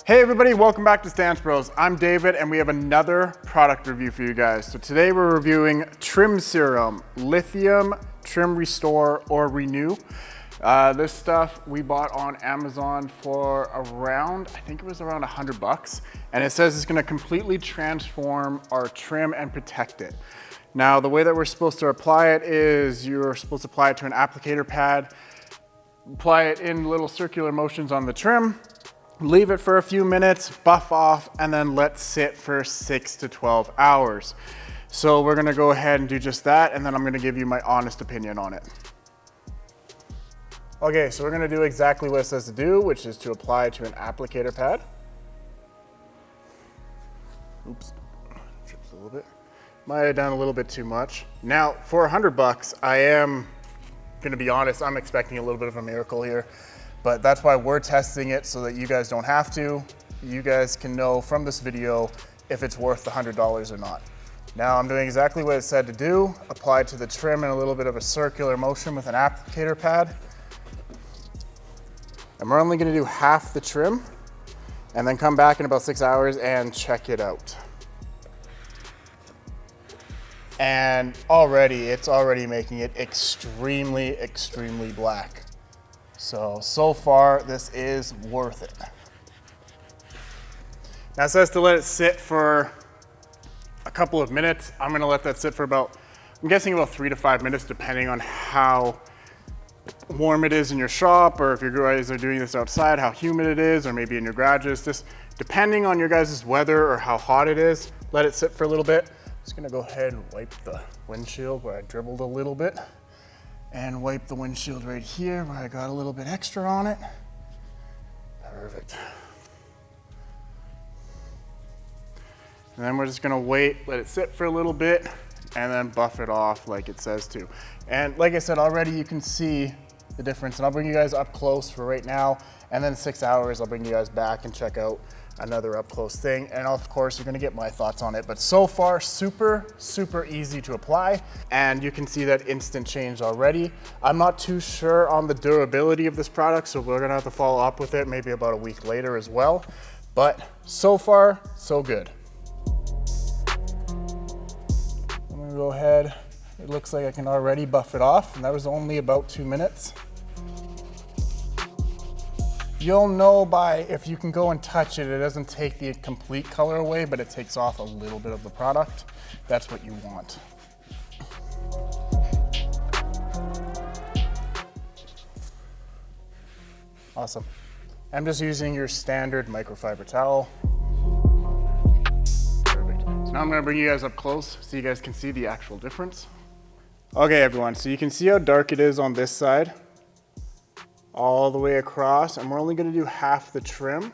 Hey everybody, welcome back to Stance Bros. I'm David and we have another product review for you guys. So today we're reviewing Trim Serum, Lithium Trim Restore or Renew. This stuff we bought on Amazon for around, I think it was around $100. And it says it's gonna completely transform our trim and protect it. Now the way that we're supposed to apply it is you're supposed to apply it to an applicator pad, apply it in little circular motions on the trim, leave it for a few minutes, buff off, and then let sit for 6 to 12 hours. So we're gonna go ahead and do just that, and then I'm gonna give you my honest opinion on it. Okay, so we're gonna do exactly what it says to do, which is to apply it to an applicator pad. Oops, trips a little bit. Might have done a little bit too much. Now, for $100, I am gonna be honest, I'm expecting a little bit of a miracle here. But that's why we're testing it so that you guys don't have to. You guys can know from this video if it's worth the $100 or not. Now I'm doing exactly what it said to do. Apply to the trim in a little bit of a circular motion with an applicator pad. And we're only gonna do half the trim and then come back in about 6 hours and check it out. And it's already making it extremely, extremely black. So far, this is worth it. Now it says to let it sit for a couple of minutes. I'm gonna let that sit for I'm guessing about 3 to 5 minutes, depending on how warm it is in your shop, or if you guys are doing this outside, how humid it is, or maybe in your garages. Just depending on your guys' weather or how hot it is, let it sit for a little bit. I'm just gonna go ahead and wipe the windshield where I dribbled a little bit. And wipe the windshield right here where I got a little bit extra on it. Perfect. And then we're just gonna wait, let it sit for a little bit, and then buff it off like it says to. And like I said already, you can see the difference. And I'll bring you guys up close for right now. And then 6 hours, I'll bring you guys back and check out another up close thing. And of course, you're gonna get my thoughts on it. But so far, super, super easy to apply. And you can see that instant change already. I'm not too sure on the durability of this product, so we're gonna have to follow up with it maybe about a week later as well. But so far, so good. I'm gonna go ahead. It looks like I can already buff it off, and that was only about 2 minutes. You'll know if you can go and touch it, it doesn't take the complete color away, but it takes off a little bit of the product. That's what you want. Awesome. I'm just using your standard microfiber towel. Perfect. So now I'm gonna bring you guys up close so you guys can see the actual difference. Okay, everyone, so you can see how dark it is on this side, all the way across, and we're only gonna do half the trim.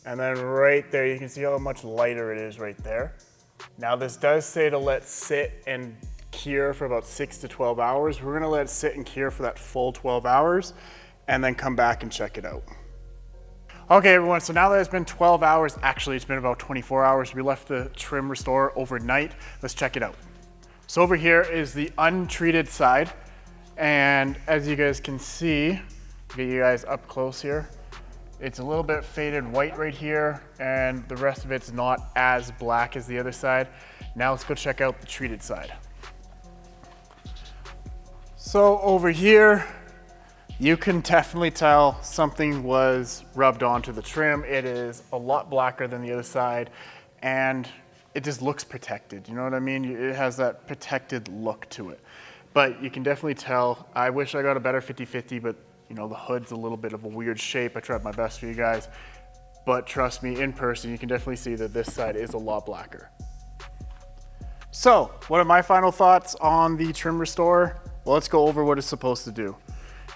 And then right there, you can see how much lighter it is right there. Now this does say to let sit and cure for about 6 to 12 hours. We're gonna let it sit and cure for that full 12 hours and then come back and check it out. Okay everyone, so now that it's been 12 hours, actually it's been about 24 hours. We left the Trim Restorer overnight. Let's check it out. So over here is the untreated side. And as you guys can see, get you guys up close here, it's a little bit faded white right here, and the rest of it's not as black as the other side. Now let's go check out the treated side. So over here, you can definitely tell something was rubbed onto the trim. It is a lot blacker than the other side, and it just looks protected. You know what I mean? It has that protected look to it. But you can definitely tell. I wish I got a better 50-50, but you know, the hood's a little bit of a weird shape. I tried my best for you guys, but trust me, in person, you can definitely see that this side is a lot blacker. So, what are my final thoughts on the Trim Restorer? Well, let's go over what it's supposed to do.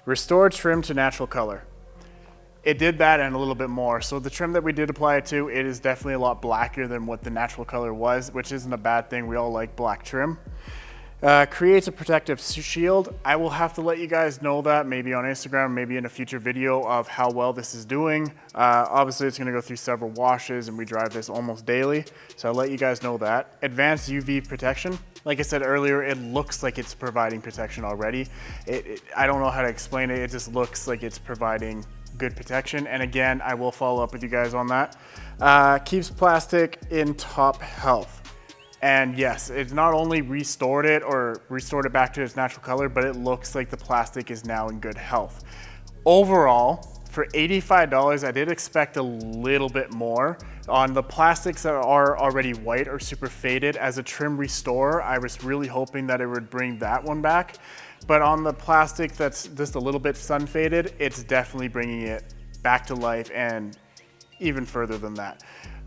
Restore trim to natural color. It did that and a little bit more. So the trim that we did apply it to, it is definitely a lot blacker than what the natural color was, which isn't a bad thing. We all like black trim. Creates a protective shield. I will have to let you guys know that maybe on Instagram, maybe in a future video of how well this is doing. Obviously it's gonna go through several washes and we drive this almost daily. So I'll let you guys know that. Advanced UV protection. Like I said earlier, it looks like it's providing protection already. I don't know how to explain it. It just looks like it's providing good protection. And again, I will follow up with you guys on that. Keeps plastic in top health. And yes, it's not only restored it back to its natural color, but it looks like the plastic is now in good health. Overall, for $85, I did expect a little bit more. On the plastics that are already white or super faded, as a trim restorer, I was really hoping that it would bring that one back. But on the plastic that's just a little bit sun faded, it's definitely bringing it back to life and even further than that.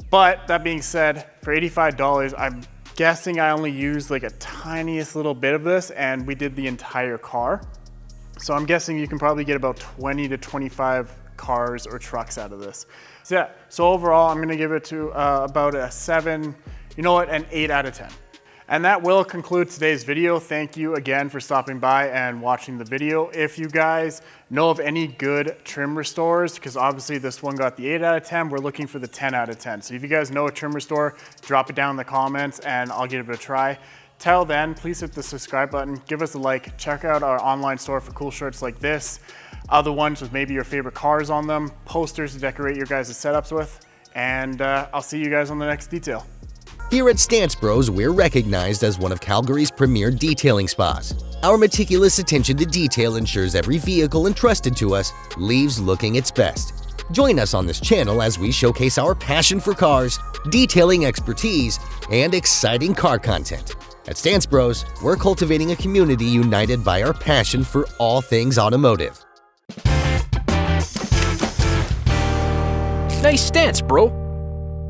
But that being said, for $85, I'm guessing I only used like a tiniest little bit of this, and we did the entire car. So I'm guessing you can probably get about 20 to 25 cars or trucks out of this. So yeah, so overall I'm gonna give it to about a 7, you know what, an 8 out of 10. And that will conclude today's video. Thank you again for stopping by and watching the video. If you guys know of any good trim restorers, because obviously this one got the 8 out of 10, we're looking for the 10 out of 10. So if you guys know a trim restorer, drop it down in the comments and I'll give it a try. Till then, please hit the subscribe button, give us a like, check out our online store for cool shirts like this, other ones with maybe your favorite cars on them, posters to decorate your guys' setups with, and I'll see you guys on the next detail. Here at Stance Bros, we're recognized as one of Calgary's premier detailing spas. Our meticulous attention to detail ensures every vehicle entrusted to us leaves looking its best. Join us on this channel as we showcase our passion for cars, detailing expertise, and exciting car content. At Stance Bros, we're cultivating a community united by our passion for all things automotive. Nice stance, bro.